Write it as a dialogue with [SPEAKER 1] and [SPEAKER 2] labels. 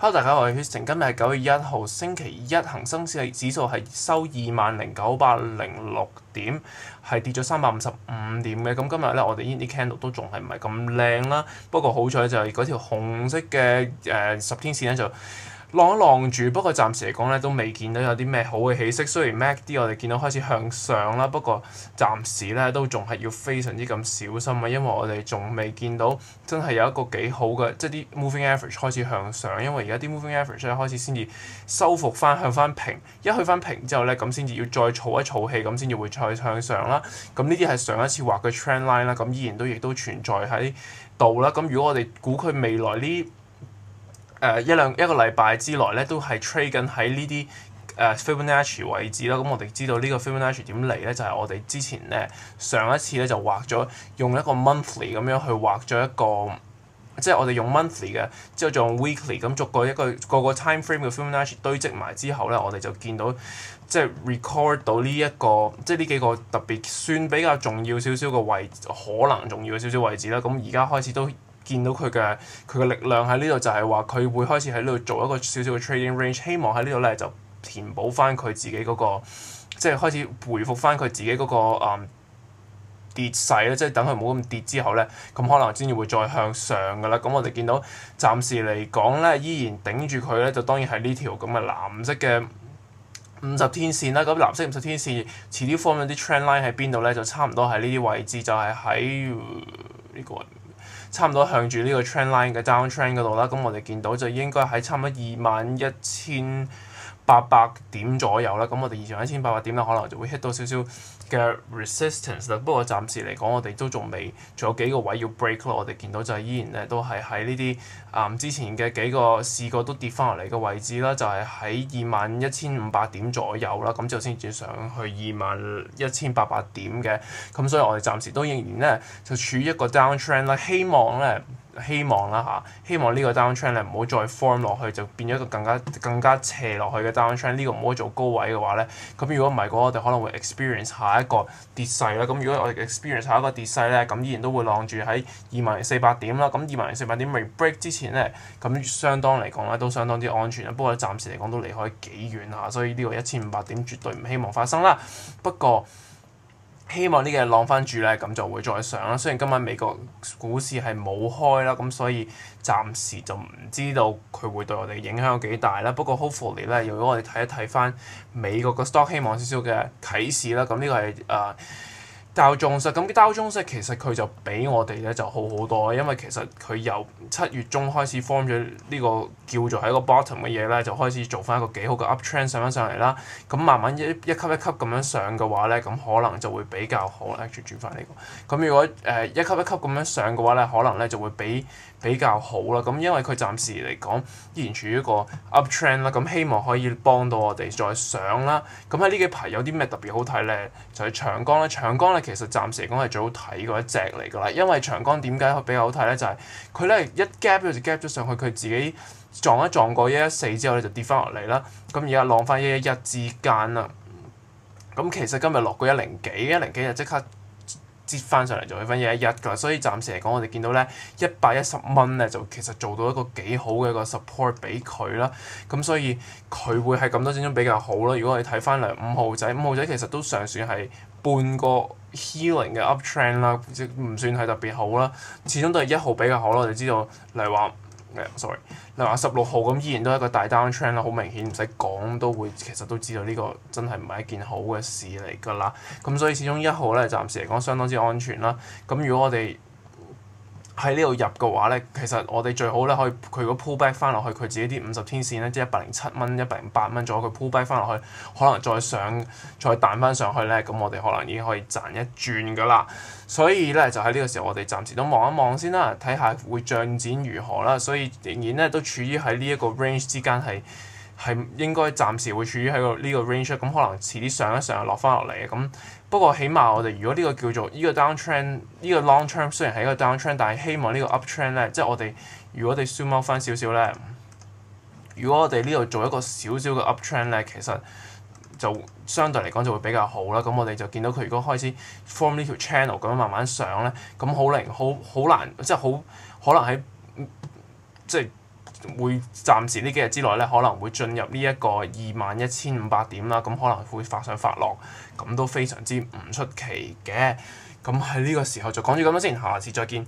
[SPEAKER 1] Hello，大家好，我係 Houston，今日係9月1號，星期一，恒生指數係收20,906點，係跌咗355點嘅。咁今日咧，我哋呢啲 candle 都仲係唔係咁靚啦。不過好彩就係嗰條紅色嘅10天線咧就浪一浪住，不過暫時嚟講咧都未見到有啲咩好嘅起色。雖然 MACD 我哋見到開始向上啦，不過暫時咧都仲係要非常之咁小心啊，因為我哋仲未見到真係有一個幾好嘅，即係啲 moving average 開始向上。因為而家啲 moving average 咧開始先至收復翻向翻平，一去翻平之後咧，咁先至要再儲一儲氣，咁先至會再向上啦。咁呢啲係上一次畫嘅 trend line 啦，咁依然亦都存在喺度啦。咁如果我哋估佢未來呢一個禮拜之內咧，都係 trade 緊喺呢啲Fibonacci 位置啦。咁我哋知道呢個 Fibonacci 點嚟咧，就係我哋之前咧上一次咧就畫咗用一個 monthly 咁樣去畫咗一個，即係我哋用 monthly 嘅，之後再用 weekly 咁逐個個 time frame 嘅 Fibonacci 堆積埋之後咧，我哋就見到即係 record 到呢一個，即係呢幾個特別算比較重要少少嘅位置，可能重要少少位置啦。咁而家開始都見到佢嘅力量喺呢度，就係話佢會開始喺呢度做一個少少嘅 trading range， 希望喺呢度咧就填補翻佢自己嗰個，即係開始回復翻佢自己嗰個跌勢咧，即係等佢冇咁跌之後咧，咁可能先至會再向上噶啦。咁我哋見到暫時嚟講咧，依然頂住佢咧，就當然係呢條咁嘅藍色嘅50天線啦。咁藍色50天線遲啲 form 咗啲 trend line 喺邊度咧，就差唔多喺呢啲位置，就係喺呢個差唔多向住呢個 trend line 嘅 down trend 嗰度啦。咁我哋見到就應該喺差唔多21,800點左右啦。咁我哋21,800點咧，可能就會 hit 到少少嘅 resistance 啦。不過暫時嚟講，我哋都仲有幾個位要 break 咯。我哋見到就係依然咧都係喺呢啲之前嘅幾個試過都跌翻落嚟嘅位置啦，就係喺21,500點左右啦。咁之後先至上去21,800點嘅。咁所以我哋暫時都仍然咧就處於一個 down trend 啦。希望呢個 down trend 咧唔好再 form 落去，就變咗一個更加斜落去嘅 down trend。呢個唔可以做高位嘅話咧，咁如果唔係嘅話，我哋可能會 experience 下一個跌勢啦。咁如果我哋 experience 下一個跌勢咧，咁依然都會晾住喺20,400點啦。咁20,400點未 break 之前咧，咁相當嚟講咧都相當之安全啦。不過暫時嚟講都離開幾遠下，所以呢個1,500點絕對唔希望發生啦。不過希望呢個浪翻住咧，咁就會再上啦。雖然今晚美國股市係冇開啦，咁所以暫時就唔知道佢會對我哋影響有幾大啦。不過 hopefully 咧，如果我哋睇一睇翻美國個 stock， 希望少少嘅啟示啦。咁呢個係Dow Jones，咁Dow Jones其實佢就比我哋咧就好好多，因為其實佢由7月中開始 form 咗呢個叫做係一個 bottom 嘅嘢咧，就開始做翻一個幾好嘅 uptrend 上翻上嚟啦。咁慢慢一級一級咁樣上嘅話咧，咁可能就會比較好。轉翻呢個。咁如果一級一級咁樣上嘅話咧，可能咧就會比較好啦。咁因為佢暫時嚟講依然處於一個 uptrend 啦，咁希望可以幫到我哋再上啦。咁喺呢幾排有啲咩特別好睇咧？就係長江啦，長江咧其實暫時嚟講係最好睇嗰一隻嚟㗎啦。因為長江點解比較好睇咧？就係佢咧一 gap 就 gap 咗上去，佢自己撞一撞過114之後咧就跌翻落嚟啦。咁而家浪翻111之間啦。咁其實今日落過102就即刻折翻上嚟就去翻111㗎啦。所以暫時嚟講，我哋見到咧110蚊咧就其實做到一個幾好嘅一個 support 俾佢啦。咁所以佢會係咁多點鐘比較好啦。如果我哋睇翻嚟5號仔其實都尚算係半個 healing 嘅 uptrend 啦，唔算係特別好啦。始終都係1號比較好啦。我哋知道例如話16號咁依然都係一個大 down trend 啦，好明顯唔使講其實都知道呢個真係唔係一件好嘅事嚟㗎啦。咁所以始終1號咧暫時嚟講相當之安全啦。咁如果我哋喺呢度入嘅話咧，其實我哋最好咧可以佢如果 pull back 翻落去佢自己啲50天線咧，即係107蚊、108蚊左右，佢 pull back 翻落去，可能再彈翻上去咧，咁我哋可能已經可以賺一轉㗎啦。所以咧就喺呢個時候，我哋暫時都望一望先啦，睇下會進展如何啦。所以仍然咧都處於喺呢一個 range 之間係應該暫時會處於喺呢個 range，咁可能遲啲上一上又落翻落嚟嘅咁。不過起碼我哋如果呢個叫做呢個 down trend， 呢個 long term 雖然係一個 down trend， 但係希望呢個 up trend 咧，即係我哋如果我哋 zoom out 翻少少咧，如果我哋呢度做一個少少嘅 up trend 咧，其實就相對嚟講就會比較好啦。咁我哋就見到佢如果開始 form 呢條 channel 咁樣慢慢上咧，咁好難，即係好可能喺即係會暫時呢幾日之內咧，可能會進入呢一個21,500點啦，咁可能會發上發落，咁都非常之唔出奇嘅。咁喺呢個時候就講住咁多先，下次再見。